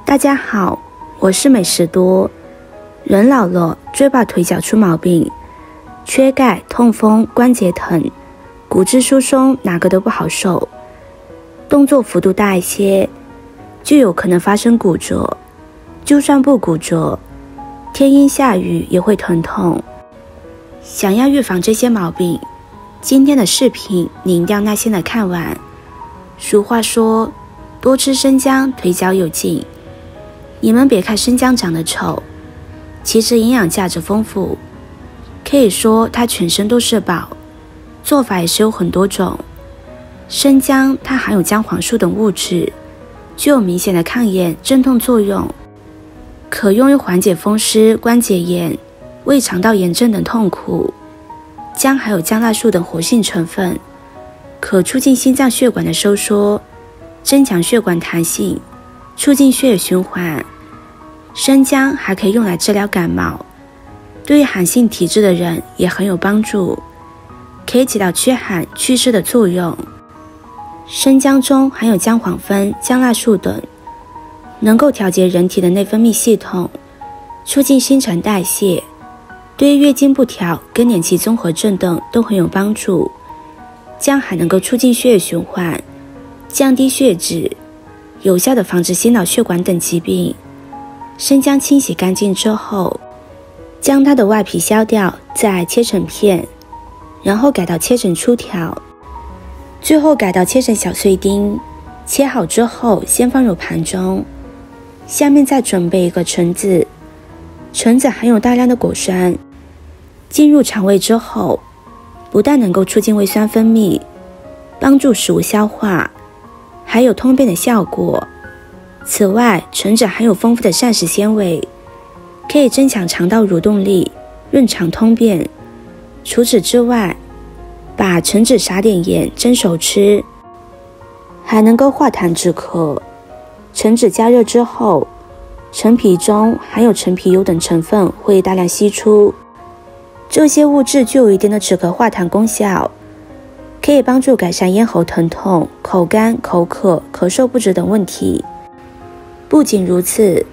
大家好，我是美食多。人老了，椎把腿脚出毛病，缺钙、痛风、关节疼、骨质疏松，哪个都不好受。动作幅度大一些，就有可能发生骨折。就算不骨折，天阴下雨也会疼痛。想要预防这些毛病，今天的视频你一定要耐心的看完。俗话说，多吃生姜，腿脚有劲。你们别看生姜长得丑，其实营养价值丰富，可以说它全身都是宝。做法也是有很多种。生姜它含有姜黄素等物质，具有明显的抗炎、镇痛作用，可用于缓解风湿、关节炎、胃肠道炎症等痛苦。姜含有姜辣素等活性成分，可促进心脏血管的收缩，增强血管弹性，促进血液循环。生姜还可以用来治疗感冒，对于寒性体质的人也很有帮助，可以起到驱寒祛湿的作用。生姜中含有姜黄酚、姜辣素等，能够调节人体的内分泌系统，促进新陈代谢，对于月经不调、更年期综合症等都很有帮助。姜还能够促进血液循环，降低血脂，有效地防止心脑血管等疾病。生姜清洗干净之后，将它的外皮削掉，再切成片，然后改刀切成粗条，最后改刀切成小碎丁。切好之后先放入盘中，下面再准备一个橙子。橙子含有大量的果酸，进入肠胃之后，不但能够促进胃酸分泌，帮助食物消化，还有通便的效果。此外，橙子含有丰富的膳食纤维，可以增强肠道蠕动力，润肠通便。除此之外，把橙子撒点盐蒸熟吃，还能够化痰止咳。橙子加热之后，陈皮中含有陈皮油等成分会大量析出，这些物质具有一定的止咳化痰功效，可以帮助改善咽喉疼痛、口干、口渴、咳嗽不止等问题。不仅如此，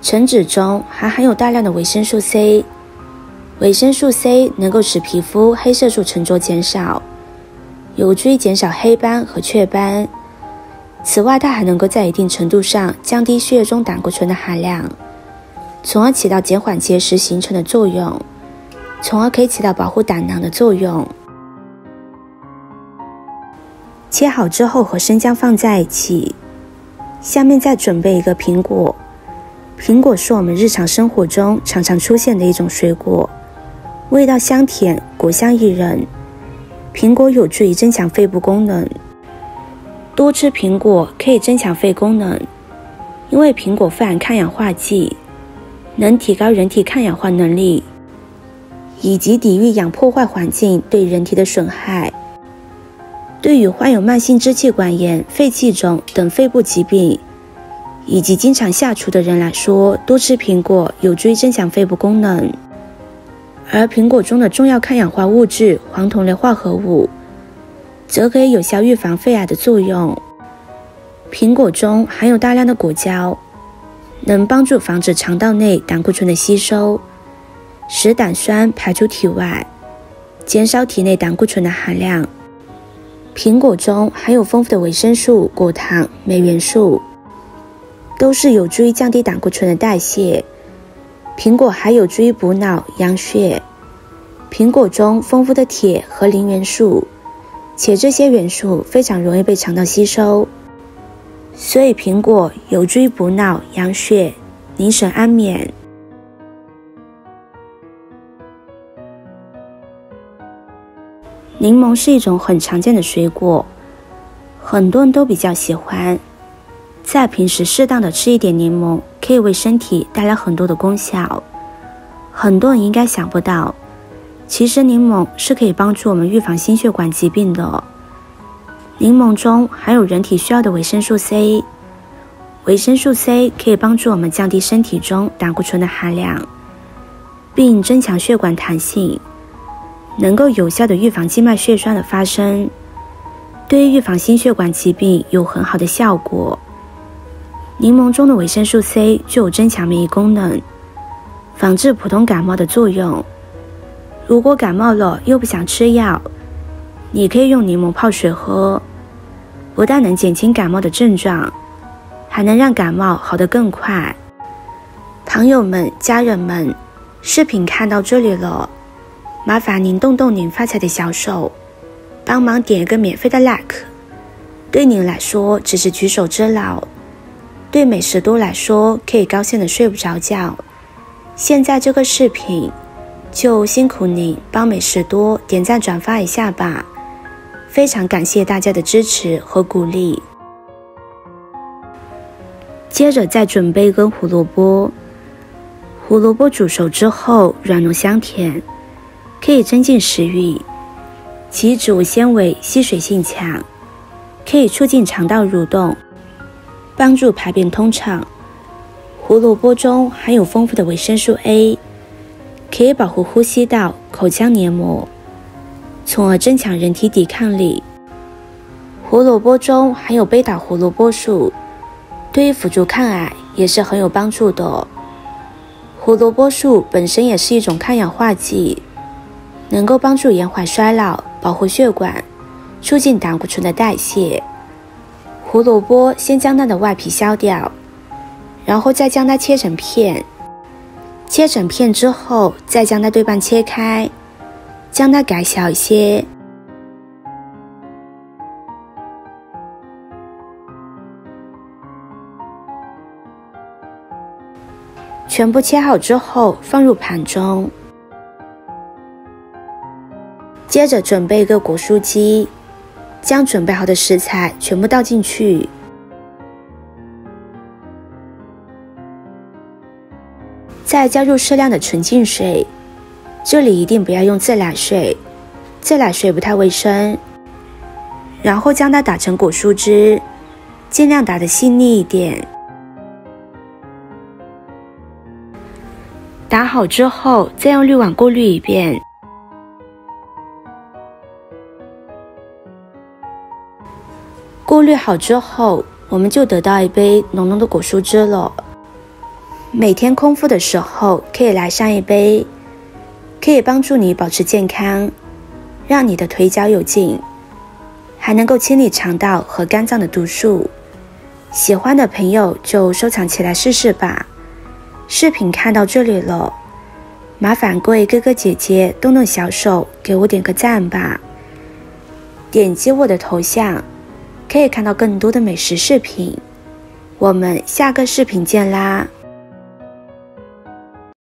橙子中还含有大量的维生素 C， 维生素 C 能够使皮肤黑色素沉着减少，有助于减少黑斑和雀斑。此外，它还能够在一定程度上降低血液中胆固醇的含量，从而起到减缓结石形成的作用，从而可以起到保护胆囊的作用。切好之后和生姜放在一起，下面再准备一个苹果。苹果是我们日常生活中常常出现的一种水果，味道香甜，果香宜人。苹果有助于增强肺部功能，多吃苹果可以增强肺功能，因为苹果富含抗氧化剂，能提高人体抗氧化能力，以及抵御氧破坏环境对人体的损害。对于患有慢性支气管炎、肺气肿等肺部疾病，以及经常下厨的人来说，多吃苹果有助于增强肺部功能。而苹果中的重要抗氧化物质黄酮类化合物，则可以有效预防肺癌的作用。苹果中含有大量的果胶，能帮助防止肠道内胆固醇的吸收，使胆酸排出体外，减少体内胆固醇的含量。苹果中含有丰富的维生素、果糖、镁元素，都是有助于降低胆固醇的代谢。苹果还有助于补脑、养血。苹果中丰富的铁和磷元素，且这些元素非常容易被肠道吸收，所以苹果有助于补脑、养血、凝神安眠。柠檬是一种很常见的水果，很多人都比较喜欢。在平时适当的吃一点柠檬，可以为身体带来很多的功效。很多人应该想不到，其实柠檬是可以帮助我们预防心血管疾病的。柠檬中含有人体需要的维生素 C， 维生素 C 可以帮助我们降低身体中胆固醇的含量，并增强血管弹性，能够有效的预防静脉血栓的发生，对于预防心血管疾病有很好的效果。柠檬中的维生素 C 具有增强免疫功能，防治普通感冒的作用。如果感冒了又不想吃药，你可以用柠檬泡水喝，不但能减轻感冒的症状，还能让感冒好得更快。朋友们、家人们，视频看到这里了，麻烦您动动您发财的小手，帮忙点一个免费的 like。 对您来说只是举手之劳，对美食多来说可以高兴的睡不着觉。现在这个视频就辛苦你帮美食多点赞转发一下吧，非常感谢大家的支持和鼓励。接着再准备一根胡萝卜，胡萝卜煮熟之后软糯香甜，可以增进食欲，其植物纤维吸水性强，可以促进肠道蠕动，帮助排便通畅。胡萝卜中含有丰富的维生素 A， 可以保护呼吸道、口腔黏膜，从而增强人体抵抗力。胡萝卜中含有贝塔胡萝卜素，对于辅助抗癌也是很有帮助的。胡萝卜素本身也是一种抗氧化剂，能够帮助延缓衰老，保护血管，促进胆固醇的代谢。胡萝卜先将它的外皮削掉，然后再将它切成片，切成片之后再将它对半切开，将它改小一些。全部切好之后放入盘中，接着准备一个果蔬机，将准备好的食材全部倒进去，再加入适量的纯净水，这里一定不要用自来水，自来水不太卫生。然后将它打成果蔬汁，尽量打得细腻一点。打好之后再用滤网过滤一遍。过滤好之后，我们就得到一杯浓浓的果蔬汁了。每天空腹的时候可以来上一杯，可以帮助你保持健康，让你的腿脚有劲，还能够清理肠道和肝脏的毒素。喜欢的朋友就收藏起来试试吧。视频看到这里了，麻烦各位哥哥姐姐动动小手给我点个赞吧。点击我的头像可以看到更多的美食视频，我们下个视频见啦。